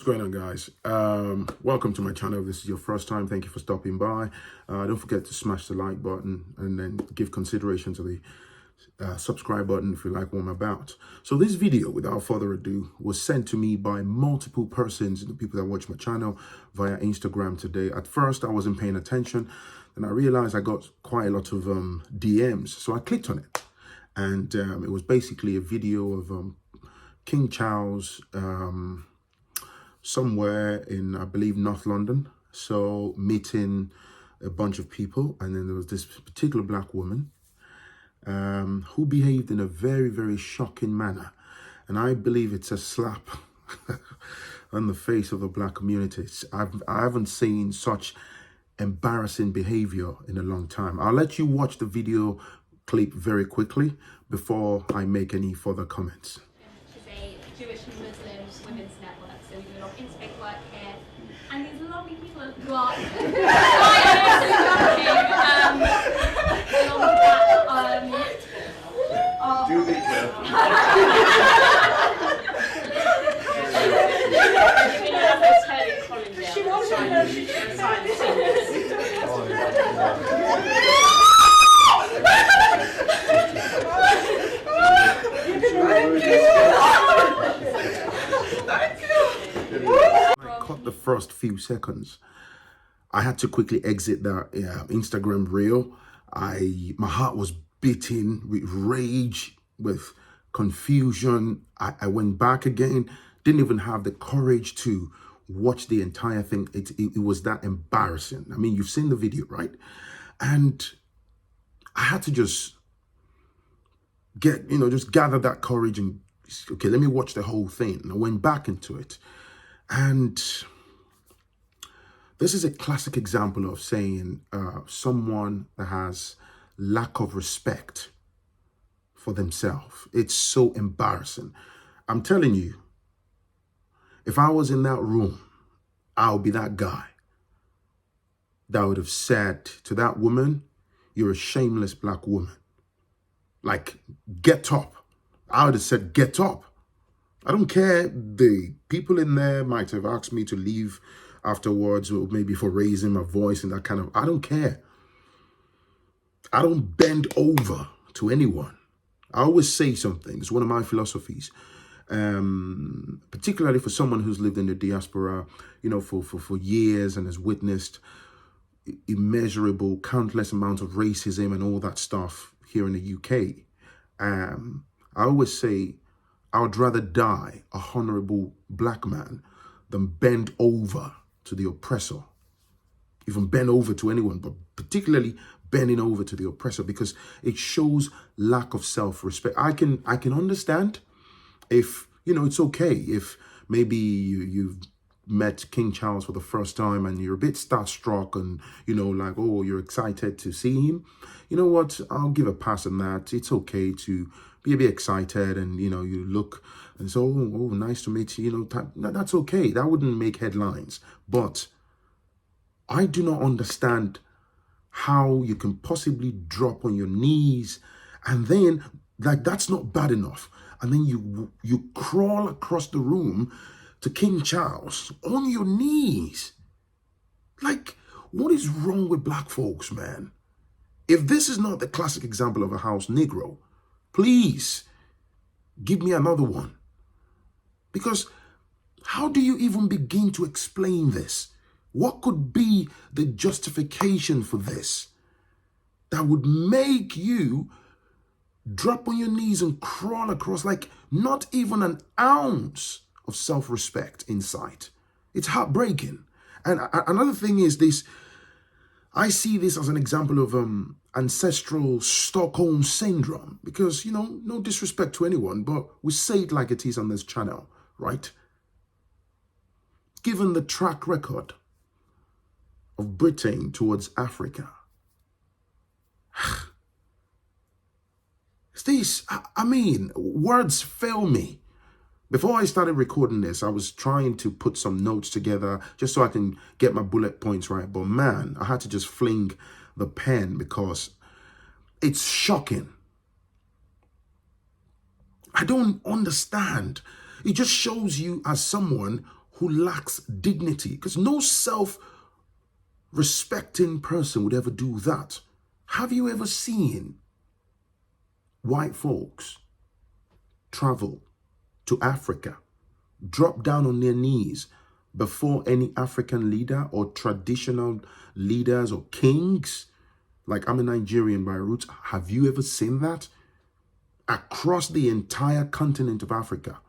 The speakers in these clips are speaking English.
What's going on, guys? Welcome to my channel. If this is your first time, thank you for stopping by. Don't forget to smash the like button and then give consideration to the subscribe button if you like what I'm about. So this video, without further ado, was sent to me by multiple persons, the people that watch my channel via Instagram today. At first, I wasn't paying attention, and I realized I got quite a lot of DMs. So I clicked on it, and it was basically a video of King Charles somewhere in, I believe, North London. So meeting a bunch of people, and then there was this particular black woman who behaved in a very, very shocking manner. And I believe it's a slap on the face of the black community. I haven't seen such embarrassing behavior in a long time. I'll let you watch the video clip very quickly before I make any further comments. She's a Jewish Muslim women's network, so we do a lot of interfaith work here, and these lovely people who are along with that, do be careful. She won't know she's inside the I caught the first few seconds. I had to quickly exit that Instagram reel. My heart was beating with rage, with confusion. I went back again, didn't even have the courage to watch the entire thing. It was that embarrassing. I mean, you've seen the video, right? And I had to just just gather that courage and, okay, let me watch the whole thing. And I went back into it. And this is a classic example of saying someone that has lack of respect for themselves. It's so embarrassing. I'm telling you, if I was in that room, I would be that guy that would have said to that woman, "You're a shameless black woman. Like, get up." I would have said, "Get up." I don't care. The people in there might have asked me to leave afterwards, or maybe for raising my voice and that kind of, I don't care. I don't bend over to anyone. I always say something. It's one of my philosophies. Particularly for someone who's lived in the diaspora, for years and has witnessed immeasurable, countless amounts of racism and all that stuff here in the UK. I always say, I would rather die a honorable black man than bend over to the oppressor. Even bend over to anyone, but particularly bending over to the oppressor, because it shows lack of self-respect. I can understand if, it's okay if maybe you've met King Charles for the first time and you're a bit starstruck and, like, oh, you're excited to see him. You know what? I'll give a pass on that. It's okay to be a bit excited and, you look and say, oh, nice to meet you. That's okay. That wouldn't make headlines. But I do not understand how you can possibly drop on your knees and then, like, that's not bad enough. And then you crawl across the room to King Charles on your knees. Like, what is wrong with black folks, man? If this is not the classic example of a house Negro, please give me another one. Because how do you even begin to explain this? What could be the justification for this that would make you drop on your knees and crawl across, like, not even an ounce of self-respect in sight? It's heartbreaking. And another thing is this, I see this as an example of ancestral Stockholm syndrome, because, no disrespect to anyone, but we say it like it is on this channel, right? Given the track record of Britain towards Africa, I mean, words fail me. Before I started recording this, I was trying to put some notes together just so I can get my bullet points right. But man, I had to just fling the pen because it's shocking. I don't understand. It just shows you as someone who lacks dignity, because no self-respecting person would ever do that. Have you ever seen white folks travel to Africa, drop down on their knees before any African leader or traditional leaders or kings? Like, I'm a Nigerian by roots. Have you ever seen that? Across the entire continent of Africa.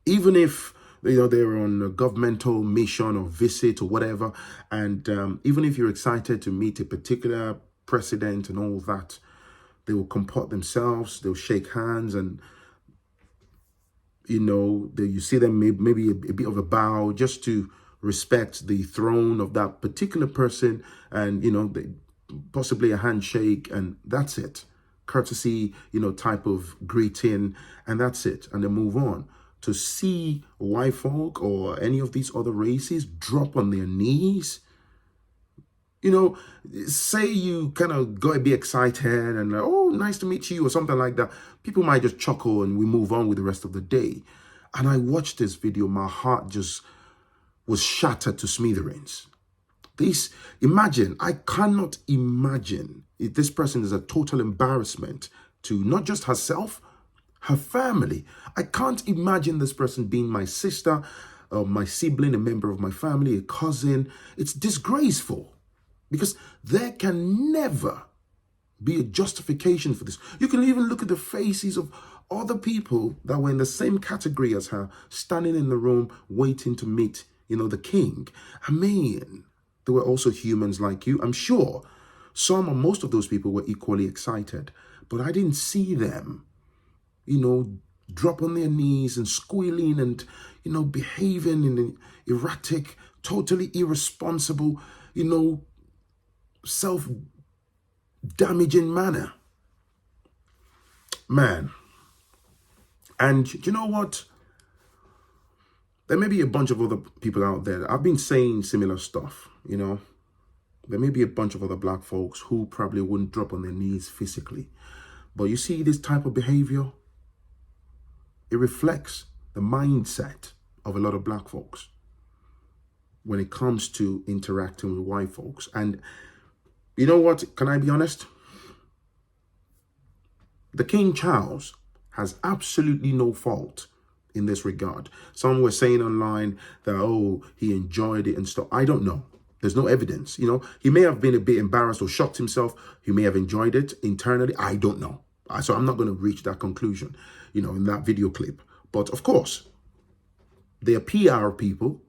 Even if they're on a governmental mission or visit or whatever, and even if you're excited to meet a particular president and all that, they will comport themselves, they'll shake hands, and you see them maybe a bit of a bow just to respect the throne of that particular person, and possibly a handshake, and that's it. Courtesy, type of greeting, and that's it, and then move on. To see white folk or any of these other races drop on their knees, say you kind of go a bit excited and like, oh, nice to meet you or something like that. People might just chuckle and we move on with the rest of the day. And I watched this video, my heart just was shattered to smithereens. I cannot imagine if this person is a total embarrassment to not just herself, her family. I can't imagine this person being my sister, my sibling, a member of my family, a cousin. It's disgraceful, because there can never be a justification for this. You can even look at the faces of other people that were in the same category as her, standing in the room waiting to meet, the king. I mean, they were also humans like you. I'm sure some or most of those people were equally excited, but I didn't see them, drop on their knees and squealing and, behaving in an erratic, totally irresponsible, self-damaging manner. Man. And you know what? There may be a bunch of other people out there. I've been saying similar stuff, There may be a bunch of other black folks who probably wouldn't drop on their knees physically. But you see this type of behavior? It reflects the mindset of a lot of black folks when it comes to interacting with white folks. And you know what? Can I be honest? The King Charles has absolutely no fault in this regard. Some were saying online that, he enjoyed it and stuff. I don't know. There's no evidence. He may have been a bit embarrassed or shocked himself. He may have enjoyed it internally. I don't know. So I'm not going to reach that conclusion, in that video clip. But of course, they're PR people.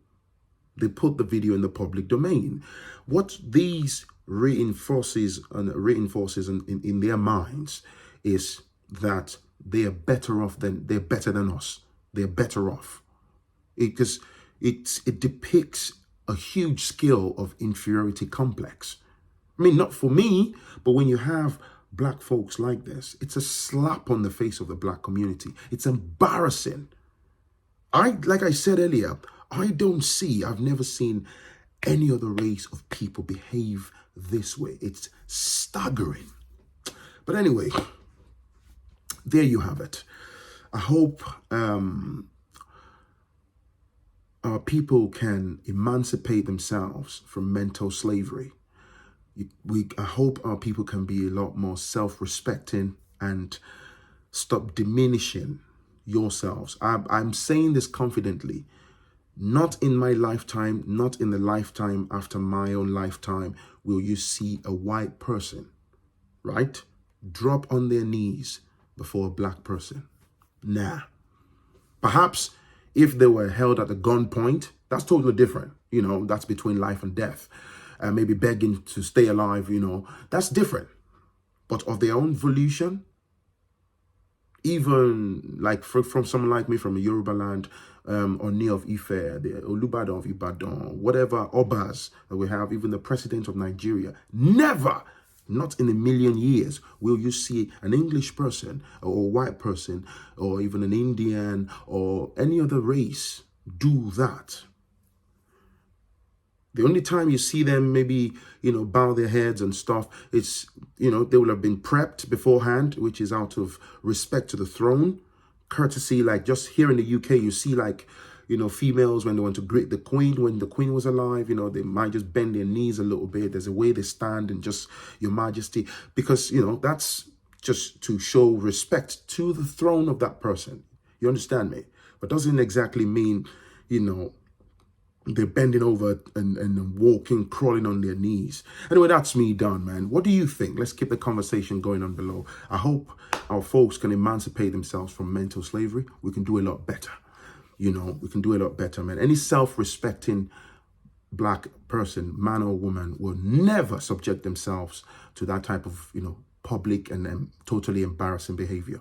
They put the video in the public domain. What these reinforces in their minds is that they're better than us. They're better off. Because it depicts a huge scale of inferiority complex. I mean, not for me, but when you have black folks like this, it's a slap on the face of the black community. It's embarrassing. Like I said earlier, I've never seen any other race of people behave this way. It's staggering. But anyway, there you have it. I hope our people can emancipate themselves from mental slavery. I hope our people can be a lot more self-respecting and stop diminishing yourselves. I'm saying this confidently. Not in my lifetime, not in the lifetime after my own lifetime will you see a white person, right, drop on their knees before a black person. Nah. Perhaps if they were held at a gunpoint, that's totally different. That's between life and death. Maybe begging to stay alive, that's different. But of their own volition, even like from someone like me from a Yoruba land, Oni of Ife, the Olubadan of Ibadan, whatever Obas that we have, even the president of Nigeria, never, not in a million years, will you see an English person or a white person or even an Indian or any other race do that. The only time you see them maybe, bow their heads and stuff, it's, they will have been prepped beforehand, which is out of respect to the throne, courtesy. Like just here in the UK, you see like, You know, females, when they want to greet the queen, when the queen was alive, you know, they might just bend their knees a little bit. There's a way they stand and just, Your Majesty, because, you know, that's just to show respect to the throne of that person. You understand me? But doesn't exactly mean, you know, they're bending over and walking, crawling on their knees. Anyway, that's me done, man. What do you think? Let's keep the conversation going on below. I hope our folks can emancipate themselves from mental slavery. We can do a lot better. You know, we can do a lot better, man. Any self-respecting black person, man or woman, will never subject themselves to that type of, you know, public and totally embarrassing behavior.